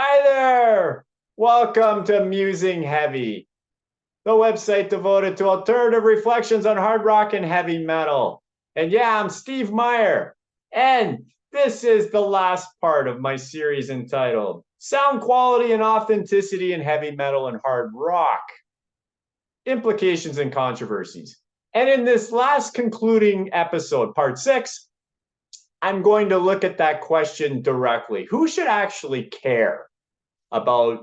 Hi there! Welcome to Musing Heavy, the website devoted to alternative reflections on hard rock and heavy metal. And yeah, I'm Steve Meyer, and this is the last part of my series entitled Sound Quality and Authenticity in Heavy Metal and Hard Rock, Implications and Controversies. And in this last concluding episode, part 6, I'm going to look at that question directly. Who should actually care about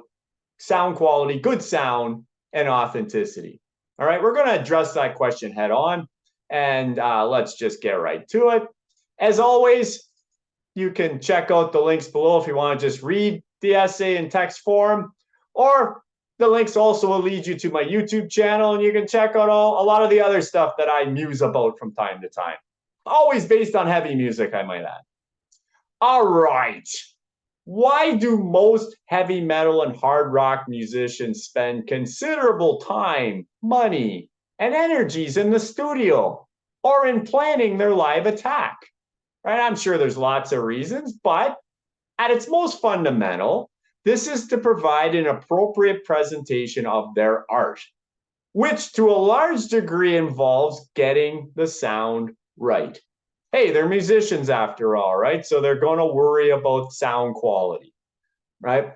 sound quality, good sound, and authenticity? All right, we're going to address that question head on, and let's just get right to it. As always, you can check out the links below if you want to just read the essay in text form, or the links also will lead you to my YouTube channel, and you can check out a lot of the other stuff that I muse about from time to time. Always based on heavy music, I might add. All right. Why do most heavy metal and hard rock musicians spend considerable time, money, and energies in the studio or in planning their live attack? Right? I'm sure there's lots of reasons, but at its most fundamental, this is to provide an appropriate presentation of their art, which to a large degree involves getting the sound right. Hey, they're musicians after all, right? So they're going to worry about sound quality, right?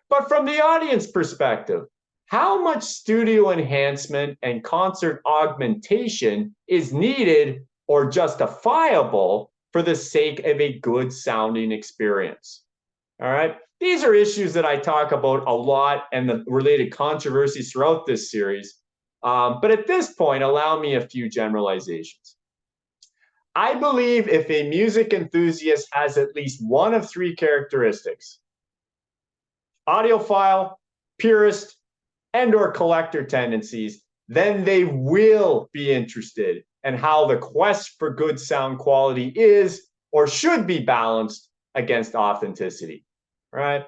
But from the audience perspective, how much studio enhancement and concert augmentation is needed or justifiable for the sake of a good sounding experience? All right. These are issues that I talk about a lot and the related controversies throughout this series. But at this point, allow me a few generalizations. I believe if a music enthusiast has at least one of three characteristics, audiophile, purist, and/or collector tendencies, then they will be interested in how the quest for good sound quality is or should be balanced against authenticity, right?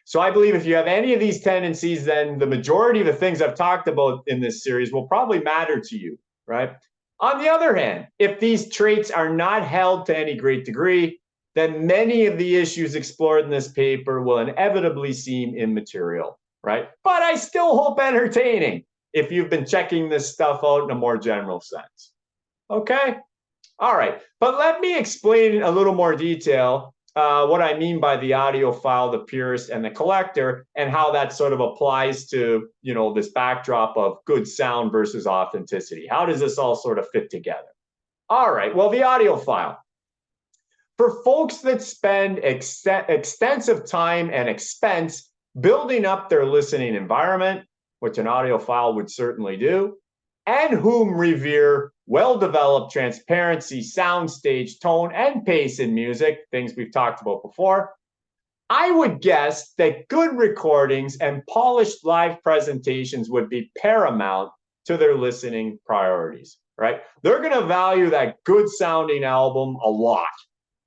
So I believe if you have any of these tendencies, then the majority of the things I've talked about in this series will probably matter to you, right? On the other hand, if these traits are not held to any great degree, then many of the issues explored in this paper will inevitably seem immaterial, right? But I still hope entertaining if you've been checking this stuff out in a more general sense. Okay? All right. But let me explain in a little more detail what I mean by the audiophile, the purist, and the collector, and how that sort of applies to, this backdrop of good sound versus authenticity. How does this all sort of fit together? All right, well, the audiophile. For folks that spend extensive time and expense building up their listening environment, which an audiophile would certainly do, and whom revere well-developed transparency, soundstage, tone, and pace in music, things we've talked about before, I would guess that good recordings and polished live presentations would be paramount to their listening priorities, right? They're going to value that good sounding album a lot,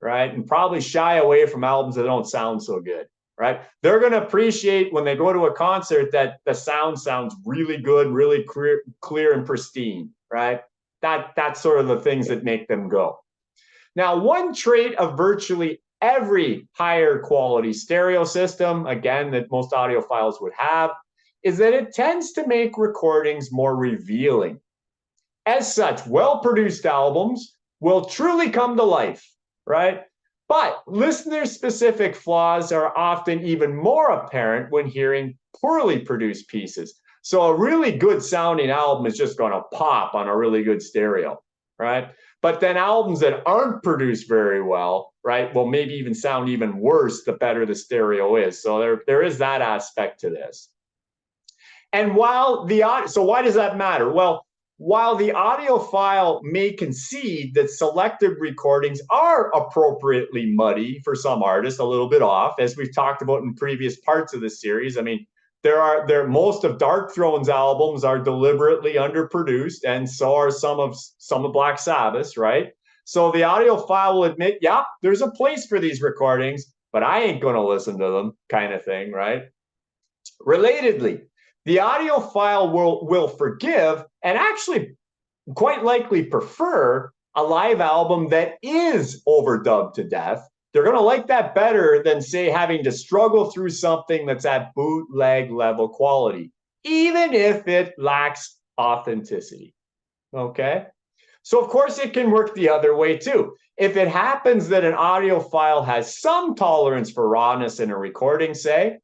right? And probably shy away from albums that don't sound so good, right? They're going to appreciate when they go to a concert that the sound sounds really good, really clear and pristine, right? That's sort of the things that make them go. Now, one trait of virtually every higher quality stereo system, again, that most audiophiles would have, is that it tends to make recordings more revealing. As such, well-produced albums will truly come to life, right? But listener-specific flaws are often even more apparent when hearing poorly produced pieces. So a really good sounding album is just going to pop on a really good stereo, right? But then albums that aren't produced very well, right, will maybe even sound even worse the better the stereo is. So there is that aspect to this. And so why does that matter? Well, while the audiophile may concede that selected recordings are appropriately muddy for some artists, a little bit off, as we've talked about in previous parts of the series. I mean, most of Darkthrone's albums are deliberately underproduced, and so are some of Black Sabbath's, right? So the audiophile will admit, yeah, there's a place for these recordings, but I ain't going to listen to them, kind of thing, right? Relatedly, the audiophile will forgive and actually quite likely prefer a live album that is overdubbed to death They're going to like that better than, say, having to struggle through something that's at bootleg level quality, even if it lacks authenticity. Okay? So, of course, it can work the other way too. If it happens that an audiophile has some tolerance for rawness in a recording, say,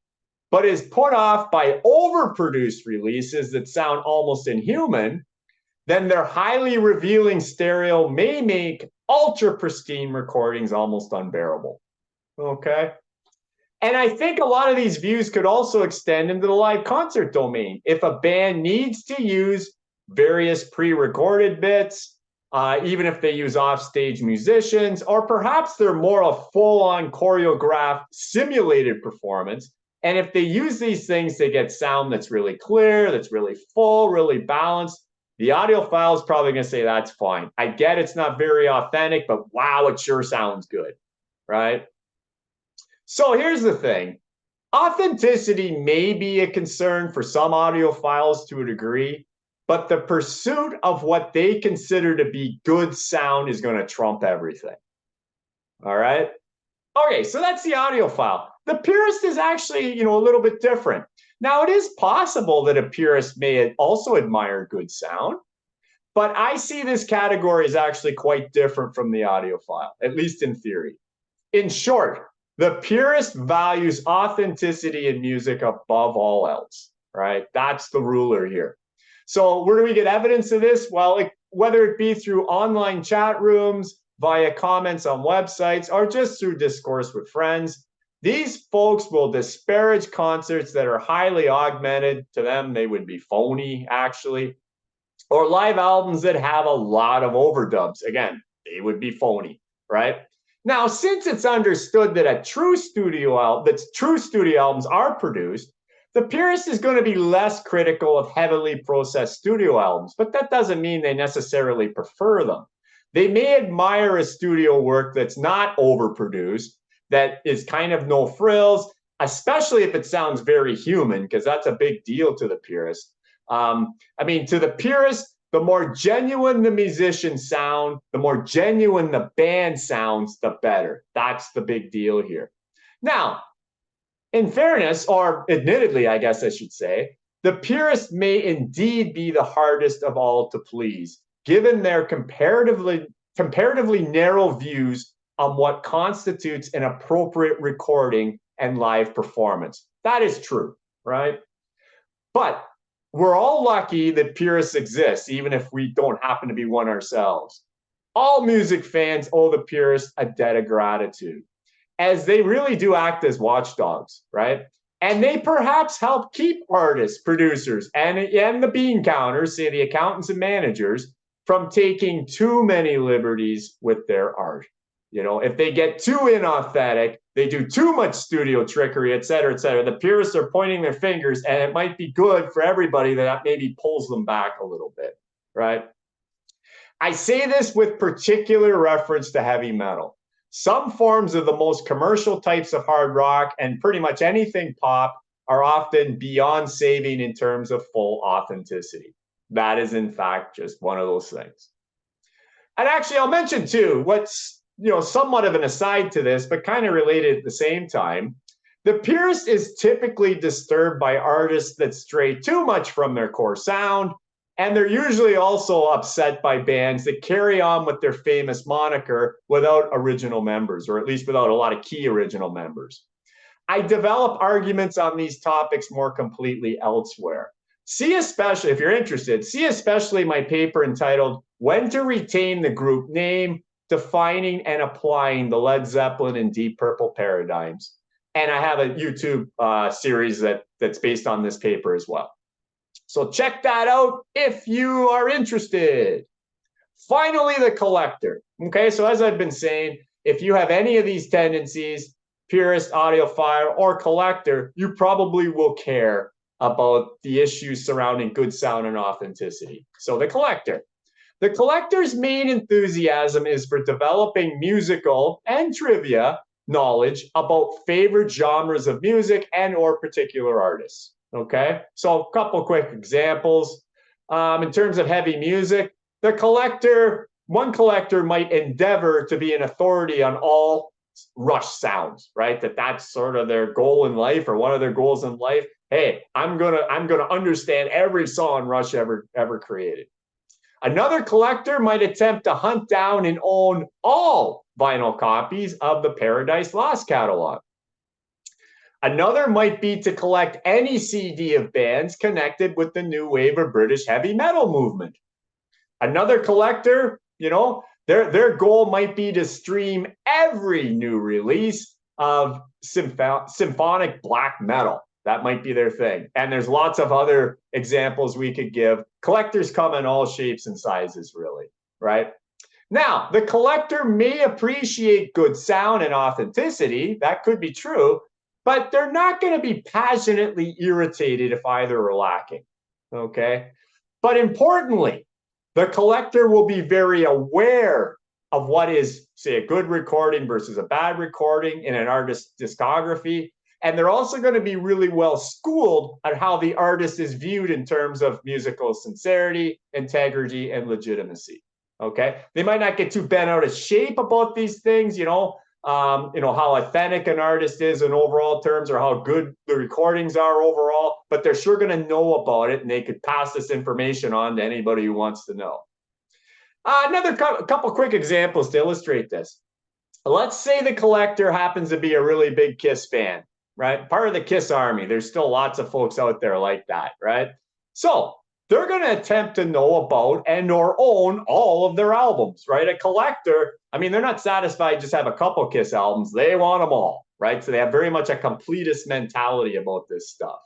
but is put off by overproduced releases that sound almost inhuman, then their highly revealing stereo may make ultra pristine recordings almost unbearable. Okay? And I think a lot of these views could also extend into the live concert domain. If a band needs to use various pre-recorded bits, even if they use offstage musicians, or perhaps they're more a full-on choreographed simulated performance, and if they use these things to get sound that's really clear, that's really full, really balanced, the audiophile is probably going to say that's fine. I get it's not very authentic, but wow, it sure sounds good, right? So here's the thing. Authenticity may be a concern for some audiophiles to a degree, but the pursuit of what they consider to be good sound is going to trump everything. All right? Okay, so that's the audiophile. The purist is actually, a little bit different. Now, it is possible that a purist may also admire good sound, but I see this category as actually quite different from the audiophile, at least in theory. In short, the purist values authenticity in music above all else, right? That's the ruler here. So where do we get evidence of this? Well, whether it be through online chat rooms, via comments on websites, or just through discourse with friends, these folks will disparage concerts that are highly augmented. To them, they would be phony, actually, or live albums that have a lot of overdubs. Again, they would be phony, right? Now, since it's understood that true studio albums are produced, the purist is going to be less critical of heavily processed studio albums, but that doesn't mean they necessarily prefer them. They may admire a studio work that's not overproduced, that is kind of no frills, especially if it sounds very human, because that's a big deal to the purist. To the purist, the more genuine the musicians sound, the more genuine the band sounds, the better. That's the big deal here. Now, in fairness, or admittedly, I guess I should say, the purist may indeed be the hardest of all to please, given their comparatively narrow views on what constitutes an appropriate recording and live performance. That is true, right? But we're all lucky that purists exist, even if we don't happen to be one ourselves. All music fans owe the purists a debt of gratitude, as they really do act as watchdogs, right? And they perhaps help keep artists, producers, and the bean counters, say the accountants and managers, from taking too many liberties with their art. If they get too inauthentic, they do too much studio trickery, et cetera, the purists are pointing their fingers, and it might be good for everybody that maybe pulls them back a little bit, right? I say this with particular reference to heavy metal. Some forms of the most commercial types of hard rock and pretty much anything pop are often beyond saving in terms of full authenticity. That is, in fact, just one of those things. And actually, I'll mention, too, what's somewhat of an aside to this, but kind of related at the same time. The purist is typically disturbed by artists that stray too much from their core sound, and they're usually also upset by bands that carry on with their famous moniker without original members, or at least without a lot of key original members. I develop arguments on these topics more completely elsewhere. If you're interested, see especially my paper entitled When to Retain the Group Name, Defining and Applying the Led Zeppelin and Deep Purple Paradigms. And I have a YouTube series that's based on this paper as well. So check that out if you are interested. Finally, the collector. Okay, so as I've been saying, if you have any of these tendencies, purist, audiophile, or collector, you probably will care about the issues surrounding good sound and authenticity. So the collector. The collector's main enthusiasm is for developing musical and trivia knowledge about favorite genres of music and or particular artists. Okay, so a couple quick examples. In terms of heavy music, one collector might endeavor to be an authority on all rush sounds, right? That's sort of their goal in life, or one of their goals in life. Hey, I'm gonna understand every song Rush ever created. Another collector might attempt to hunt down and own all vinyl copies of the Paradise Lost catalog. Another might be to collect any CD of bands connected with the new wave of British heavy metal movement. Another collector, their goal might be to stream every new release of symphonic black metal. That might be their thing. And there's lots of other examples we could give. Collectors come in all shapes and sizes, really, right? Now, the collector may appreciate good sound and authenticity. That could be true, but they're not going to be passionately irritated if either are lacking, okay? But importantly, the collector will be very aware of what is, say, a good recording versus a bad recording in an artist's discography. And they're also going to be really well schooled on how the artist is viewed in terms of musical sincerity, integrity, and legitimacy. Okay, they might not get too bent out of shape about these things, how authentic an artist is in overall terms, or how good the recordings are overall, but they're sure going to know about it, and they could pass this information on to anybody who wants to know. Another couple quick examples to illustrate this. Let's say the collector happens to be a really big Kiss fan, right? Part of the Kiss army. There's still lots of folks out there like that, right? So they're going to attempt to know about and or own all of their albums, right? A collector, they're not satisfied just have a couple Kiss albums. They want them all, right? So they have very much a completist mentality about this stuff.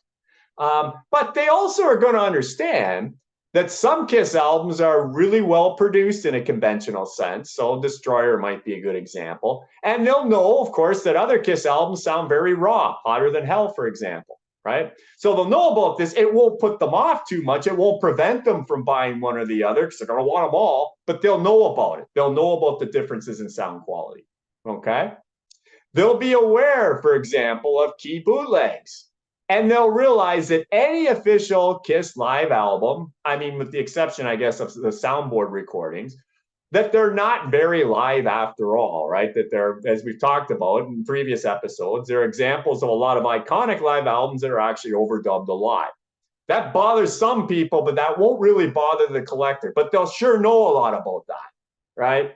But they also are going to understand that some Kiss albums are really well produced in a conventional sense. So Destroyer might be a good example. And they'll know, of course, that other Kiss albums sound very raw, Hotter Than Hell, for example, right? So they'll know about this. It won't put them off too much. It won't prevent them from buying one or the other because they're going to want them all, but they'll know about it. They'll know about the differences in sound quality, okay? They'll be aware, for example, of key bootlegs. And they'll realize that any official Kiss live album, with the exception, I guess, of the soundboard recordings, that they're not very live after all, right? That they're, as we've talked about in previous episodes, they're examples of a lot of iconic live albums that are actually overdubbed a lot. That bothers some people, but that won't really bother the collector. But they'll sure know a lot about that, right?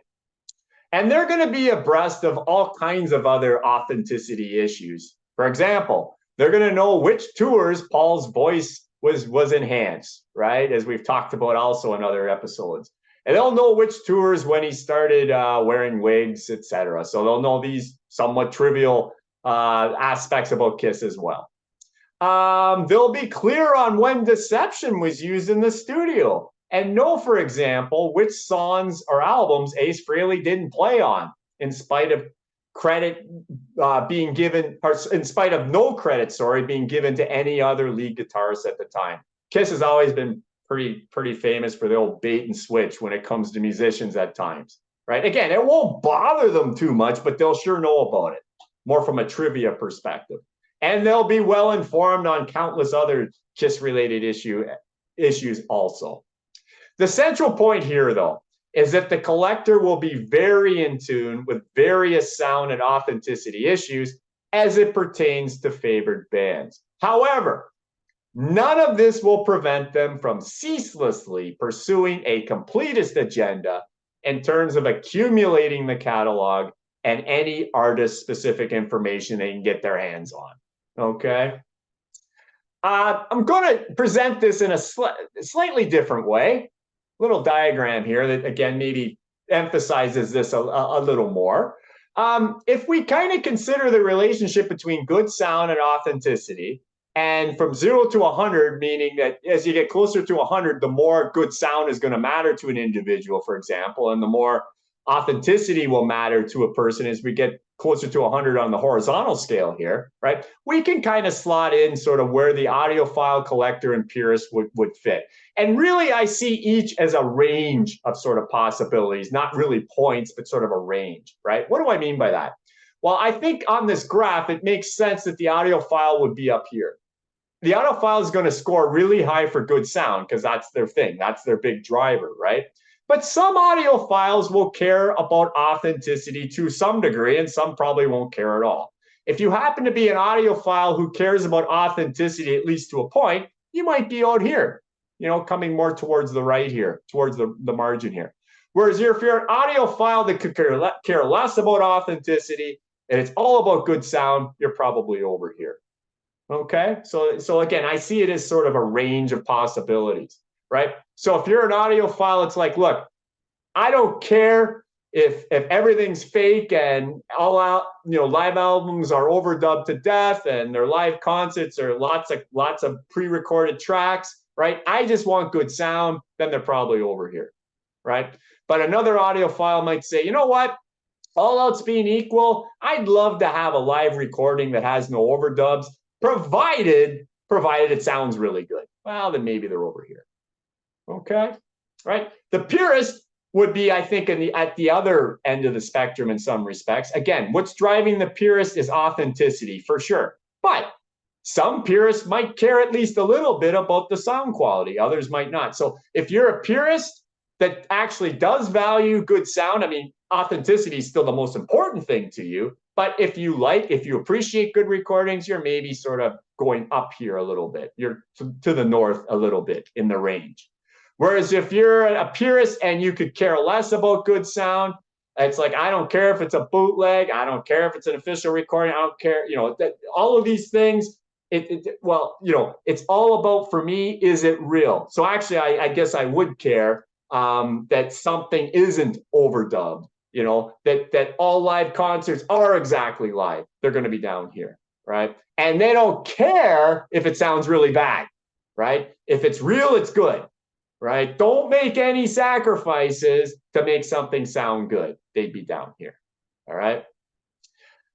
And they're going to be abreast of all kinds of other authenticity issues. For example, they're going to know which tours Paul's voice was enhanced, right? As we've talked about also in other episodes. And they'll know which tours when he started wearing wigs, etc. So they'll know these somewhat trivial aspects about Kiss as well. They'll be clear on when deception was used in the studio and know, for example, which songs or albums Ace Frehley didn't play on, in spite of credit being given, or in spite of no credit, being given to any other lead guitarist at the time. Kiss has always been pretty famous for the old bait and switch when it comes to musicians at times, right? Again, it won't bother them too much, but they'll sure know about it, more from a trivia perspective. And they'll be well informed on countless other Kiss-related issues also. The central point here, though, is that the collector will be very in tune with various sound and authenticity issues as it pertains to favored bands. However, none of this will prevent them from ceaselessly pursuing a completist agenda in terms of accumulating the catalog and any artist-specific information they can get their hands on, okay? I'm going to present this in a slightly different way. Little diagram here that, again, maybe emphasizes this a little more. If we kind of consider the relationship between good sound and authenticity, and from 0 to 100, meaning that as you get closer to 100, the more good sound is going to matter to an individual, for example, and the more authenticity will matter to a person as we get closer to 100 on the horizontal scale here, right? We can kind of slot in sort of where the audiophile, collector, and purist would fit. And really, I see each as a range of sort of possibilities, not really points, but sort of a range, right? What do I mean by that? Well, I think on this graph, it makes sense that the audiophile would be up here. The audiophile is going to score really high for good sound because that's their thing. That's their big driver, right? But some audiophiles will care about authenticity to some degree, and some probably won't care at all. If you happen to be an audiophile who cares about authenticity, at least to a point, you might be out here, coming more towards the right here, towards the margin here. Whereas if you're an audiophile that could care less about authenticity and it's all about good sound, you're probably over here. Okay, so again, I see it as sort of a range of possibilities, right? So if you're an audiophile, it's like, look, I don't care if everything's fake and all out, live albums are overdubbed to death and their live concerts are lots of pre-recorded tracks, right? I just want good sound. Then they're probably over here, right? But another audiophile might say, you know what? All else being equal, I'd love to have a live recording that has no overdubs, provided it sounds really good. Well, then maybe they're over here. Okay, right? The purist would be, I think, at the other end of the spectrum in some respects. Again, what's driving the purist is authenticity, for sure. But some purists might care at least a little bit about the sound quality. Others might not. So if you're a purist that actually does value good sound, I mean, authenticity is still the most important thing to you. But if you appreciate good recordings, you're maybe sort of going up here a little bit. You're to the north a little bit in the range. Whereas if you're a purist and you could care less about good sound, it's like, I don't care if it's a bootleg. I don't care if it's an official recording. I don't care, all of these things. It's all about, for me, is it real? So actually, I guess I would care that something isn't overdubbed, that all live concerts are exactly live. They're going to be down here, right? And they don't care if it sounds really bad, right? If it's real, it's good, right? Don't make any sacrifices to make something sound good. They'd be down here, all right?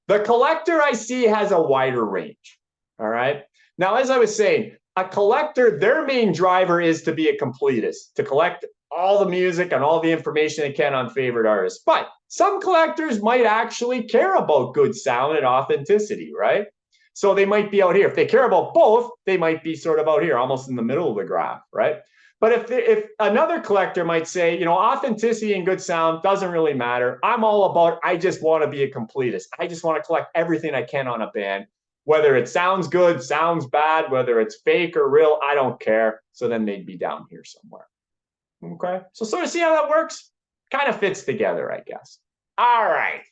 The collector, I see, has a wider range, all right? Now, as I was saying, a collector, their main driver is to be a completist, to collect all the music and all the information they can on favorite artists. But some collectors might actually care about good sound and authenticity, right? So they might be out here. If they care about both, they might be sort of out here, almost in the middle of the graph, right? But if another collector might say, authenticity and good sound doesn't really matter. I'm all about, I just want to be a completist. I just want to collect everything I can on a band, whether it sounds good, sounds bad, whether it's fake or real, I don't care. So then they'd be down here somewhere. Okay, so sort of see how that works? Kind of fits together, I guess. All right,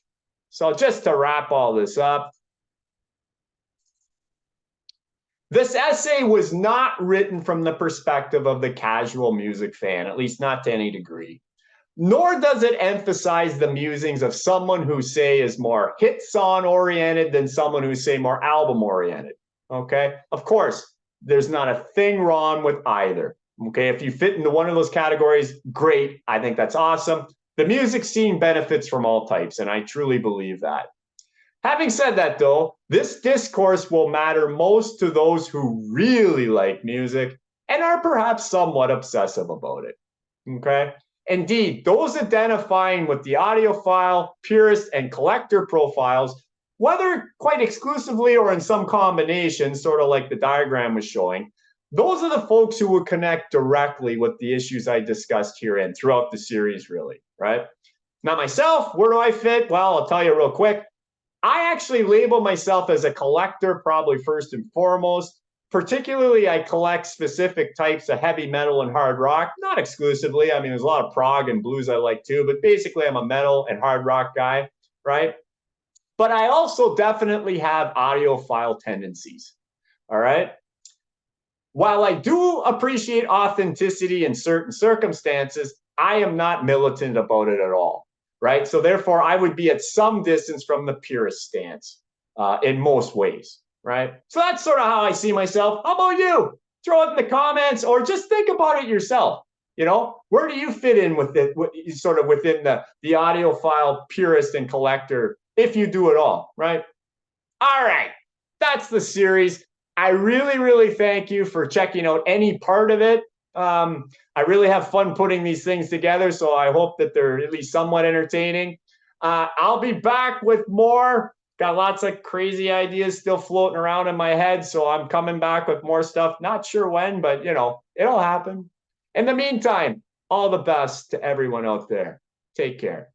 so just to wrap all this up, this essay was not written from the perspective of the casual music fan, at least not to any degree. Nor does it emphasize the musings of someone who, say, is more hit song oriented than someone who, say, more album oriented. Okay, of course, there's not a thing wrong with either. Okay, if you fit into one of those categories, great. I think that's awesome. The music scene benefits from all types, and I truly believe that. Having said that, though, this discourse will matter most to those who really like music and are perhaps somewhat obsessive about it. Okay? Indeed, those identifying with the audiophile, purist, and collector profiles, whether quite exclusively or in some combination, sort of like the diagram was showing, those are the folks who would connect directly with the issues I discussed herein throughout the series, really, right? Now, myself, where do I fit? Well, I'll tell you real quick. I actually label myself as a collector, probably first and foremost. Particularly, I collect specific types of heavy metal and hard rock, not exclusively. I mean, there's a lot of prog and blues I like too, but basically I'm a metal and hard rock guy, right? But I also definitely have audiophile tendencies, all right? While I do appreciate authenticity in certain circumstances, I am not militant about it at all, right? So therefore, I would be at some distance from the purist stance in most ways, right? So that's sort of how I see myself. How about you? Throw it in the comments or just think about it yourself. Where do you fit in with it, sort of within the audiophile, purist, and collector, if you do at all, right? All right, that's the series. I really, really thank you for checking out any part of it. I really have fun putting these things together, so I hope that they're at least somewhat entertaining. I'll be back with more. Got lots of crazy ideas still floating around in my head, so I'm coming back with more stuff. Not sure when, but it'll happen. In the meantime, All the best to everyone out there. Take care.